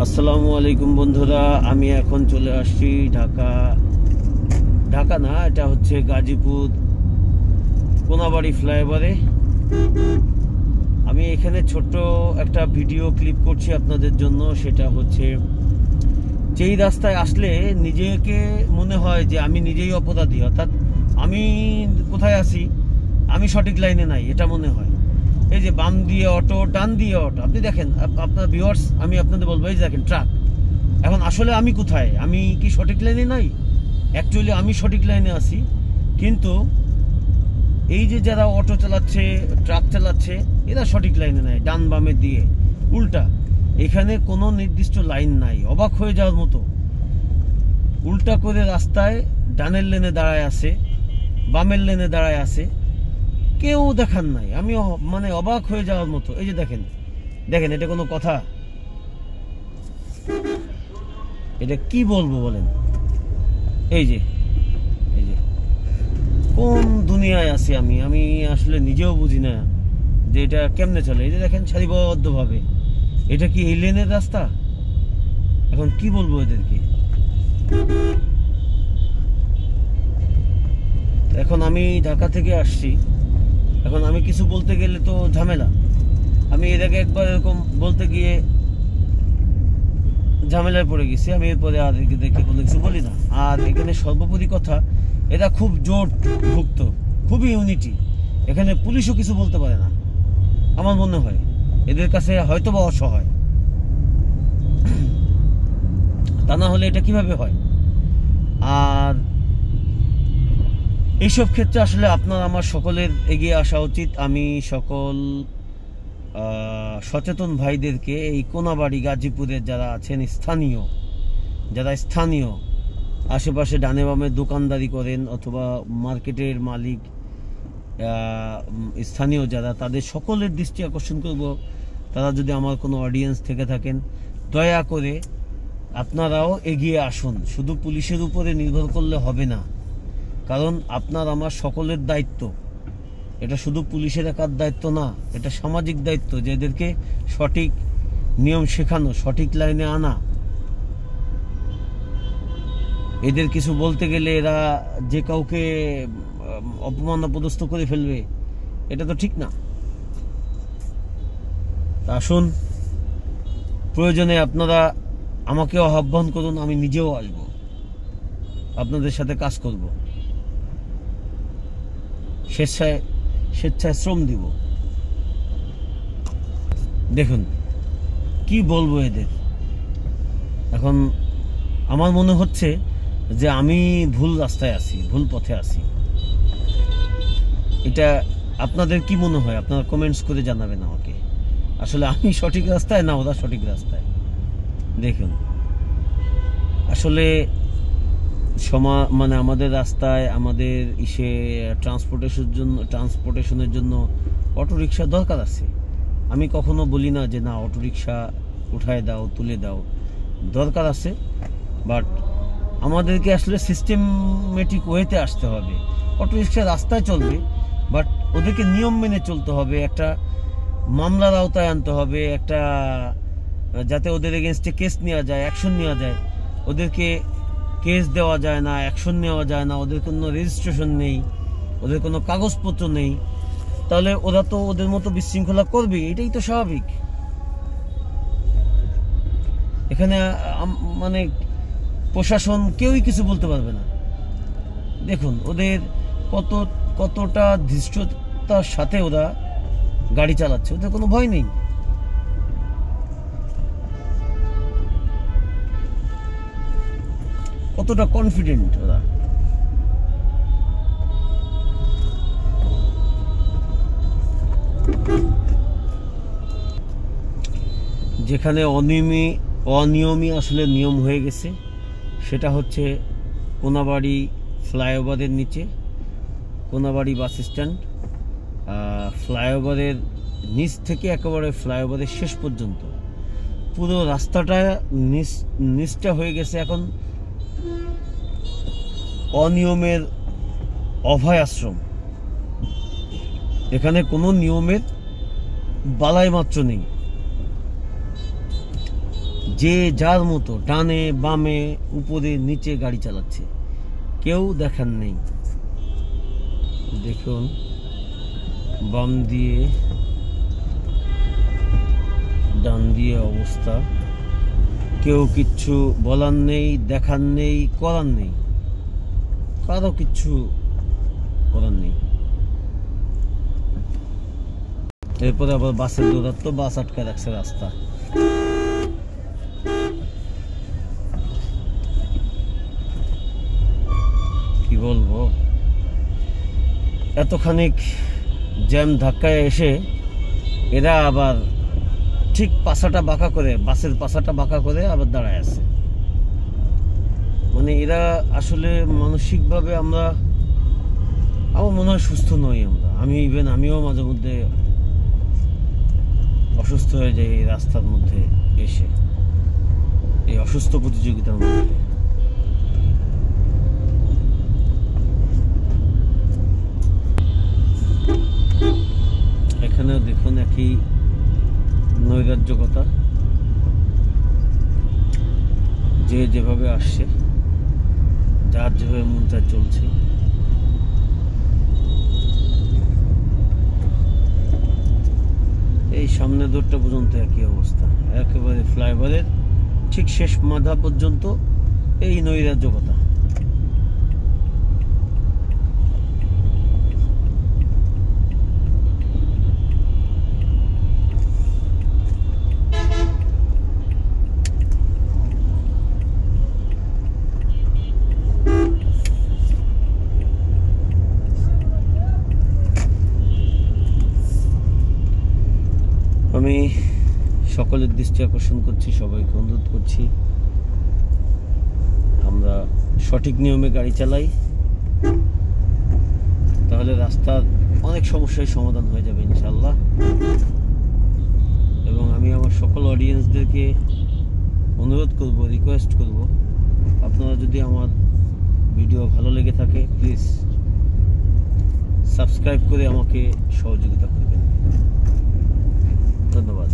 আসসালামু আলাইকুম বন্ধুরা, আমি এখন চলে আসছি ঢাকা না, এটা হচ্ছে গাজীপুর কোনাবাড়ি ফ্লাইওভারে। আমি এখানে ছোট্ট একটা ভিডিও ক্লিপ করছি আপনাদের জন্য। সেটা হচ্ছে, যেই রাস্তায় আসলে নিজেকে মনে হয় যে আমি নিজেই অপরাধী, অর্থাৎ আমি কোথায় আছি, আমি সঠিক লাইনে নাই, এটা মনে হয়। এই যে বাম দিয়ে অটো, ডান দিয়ে অটো, আপনি দেখেন আপনার ভিউয়ার্স, আমি আপনাদের বলবো, এই যে দেখেন ট্রাক। এখন আসলে আমি কোথায়? আমি কি সঠিক লাইনে নাই? অ্যাকচুয়ালি আমি সঠিক লাইনে আছি, কিন্তু এই যে যারা অটো চালাচ্ছে, ট্রাক চালাচ্ছে, এরা সঠিক লাইনে নাই, ডান বামের দিয়ে উল্টা। এখানে কোনো নির্দিষ্ট লাইন নাই, অবাক হয়ে যাওয়ার মতো। উল্টা করে রাস্তায় ডানের লেনে দাঁড়ায় আছে, বামের লেনে দাঁড়ায় আছে, কেউ দেখান নাই। আমি মানে অবাক হয়ে যাওয়ার মতো। এই যে দেখেন দেখেন, এটা কোনো কথা? এটা কি বলবো বলেন? এই যে কোন দুনিয়ায় আছি আমি আমি আসলে নিজেও বুঝি না যে এটা কেমনে চলে। এই যে দেখেন সারিবদ্ধভাবে, এটা কি এই লেনের রাস্তা? এখন কি বলবো এদেরকে? এখন আমি ঢাকা থেকে আসছি, এখন আমি কিছু বলতে গেলে তো ঝামেলা। আমি এর আগে একবার এরকম বলতে গিয়ে ঝামেলায় পড়ে গেছি। আমি এরপরে আর দেখে কোনো কিছু বলি না। আর এখানে সর্বোপরি কথা, এরা খুব জোটভুক্ত, খুবই ইউনিটি। এখানে পুলিশও কিছু বলতে পারে না আমার মনে হয়। এদের কাছে হয়তো বা অসহায়, তা না হলে এটা কিভাবে হয়? আর এইসব ক্ষেত্রে আসলে আপনার আমার সকলের এগিয়ে আসা উচিত। আমি সকল সচেতন ভাইদেরকে, এই কোনাবাড়ি গাজীপুরের যারা আছেন, স্থানীয় আশেপাশে ডানে বামে দোকানদারি করেন অথবা মার্কেটের মালিক, স্থানীয় যারা, তাদের সকলের দৃষ্টি আকর্ষণ করব। তারা যদি আমার কোনো অডিয়েন্স থেকে থাকেন, দয়া করে আপনারাও এগিয়ে আসুন। শুধু পুলিশের উপরে নির্ভর করলে হবে না, কারণ আপনার আমার সকলের দায়িত্ব। এটা শুধু পুলিশের একার দায়িত্ব না, এটা সামাজিক দায়িত্ব, যে এদেরকে সঠিক নিয়ম শেখানো, সঠিক লাইনে আনা। এদের কিছু বলতে গেলে এরা যে কাউকে অপমান অপদস্থ করে ফেলবে, এটা তো ঠিক না। আসুন, প্রয়োজনে আপনারা আমাকেও আহ্বান করুন, আমি নিজেও আসব, আপনাদের সাথে কাজ করব, স্বেচ্ছায় শ্রম দিব। দেখুন কি বলবো এদের। এখন আমার মনে হচ্ছে যে আমি ভুল রাস্তায় আছি, ভুল পথে আছি। এটা আপনাদের কি মনে হয়? আপনারা কমেন্টস করে জানাবেন আমাকে। আসলে আমি সঠিক রাস্তায় না ওরা সঠিক রাস্তায়? দেখুন, আসলে মানে আমাদের রাস্তায়, আমাদের ট্রান্সপোর্টেশনের জন্য অটোরিকশা দরকার আছে। আমি কখনো বলি না যে না, অটোরিকশা উঠায় দাও, তুলে দাও, দরকার আছে। বাট আমাদেরকে আসলে সিস্টেমেটিক ওয়েতে আসতে হবে। অটোরিকশা রাস্তায় চলবে, বাট ওদেরকে নিয়ম মেনে চলতে হবে। একটা মামলার আওতায় আনতে হবে, একটা যাতে ওদের এগেনস্টে কেস নেওয়া যায়, অ্যাকশন নেওয়া যায়। ওদেরকে কেস দেওয়া যায় না, অ্যাকশন নেওয়া যায় না, ওদের কোনো রেজিস্ট্রেশন নেই, ওদের কোনো কাগজপত্র নেই, তাহলে ওরা তো ওদের মতো বিশৃঙ্খলা করবে, এটাই তো স্বাভাবিক। এখানে মানে প্রশাসন কেউই কিছু বলতে পারবে না। দেখুন ওদের কতটা ধৃষ্টতার সাথে ওরা গাড়ি চালাচ্ছে, ওদের কোনো ভয় নেই। কতটা কনফিডেন্ট ওরা। যেখানে অনিয়মই আসলে নিয়ম হয়ে গেছে, সেটা হচ্ছে কোনাবাড়ি ফ্লাইওভারের নিচে, কোনাবাড়ি বাস স্ট্যান্ড। ফ্লাইওভারের নিচ থেকে একেবারে ফ্লাইওভারের শেষ পর্যন্ত পুরো রাস্তাটা নিচটা হয়ে গেছে এখন অনিয়মের অভয় আশ্রম। এখানে কোনো নিয়মের বালাই মাত্র নেই। যে যার মতো ডানে বামে উপরে নিচে গাড়ি চালাচ্ছে, কেউ দেখার নেই। দেখুন বাম দিয়ে ডান দিয়ে অবস্থা, কেউ কিচ্ছু বলার নেই, দেখার নেই, করার নেই, কারো কিচ্ছু করার নেই। এরপরে আবার বাসের দৌরাত্ম, বাস আটকে রাখছে রাস্তা। কি বলবো, এতখানিক জ্যাম ধাক্কায় এসে এরা আবার ঠিক পাশাটা বাঁকা করে, বাসের পাশাটা বাঁকা করে আবার দাঁড়ায় আছে। মানে এরা আসলে মানসিকভাবে আমার মনে হয় সুস্থ নই আমরা। আমিও মাঝে মধ্যে অসুস্থ হয়ে যাই এই রাস্তার মধ্যে এসে, এই অসুস্থ প্রতিযোগিতার মধ্যে। এখানেও দেখুন একই নৈরাজ্যকতা, যে যেভাবে আসছে, যার যেভাবে মন চায় চলছে। এই সামনে দূরটা পর্যন্ত একই অবস্থা, একেবারে ফ্লাইওভারের ঠিক শেষ মাথা পর্যন্ত এই নৈরাজ্যকতা। আমি সকলের দৃষ্টি আকর্ষণ করছি, সবাইকে অনুরোধ করছি আমরা সঠিক নিয়মে গাড়ি চালাই, তাহলে রাস্তার অনেক সমস্যার সমাধান হয়ে যাবে ইনশাআল্লাহ। এবং আমি আমার সকল অডিয়েন্সদেরকে অনুরোধ করব, রিকোয়েস্ট করব, আপনারা যদি আমার ভিডিও ভালো লেগে থাকে প্লিজ সাবস্ক্রাইব করে আমাকে সহযোগিতা করবেন। ধন্যবাদ।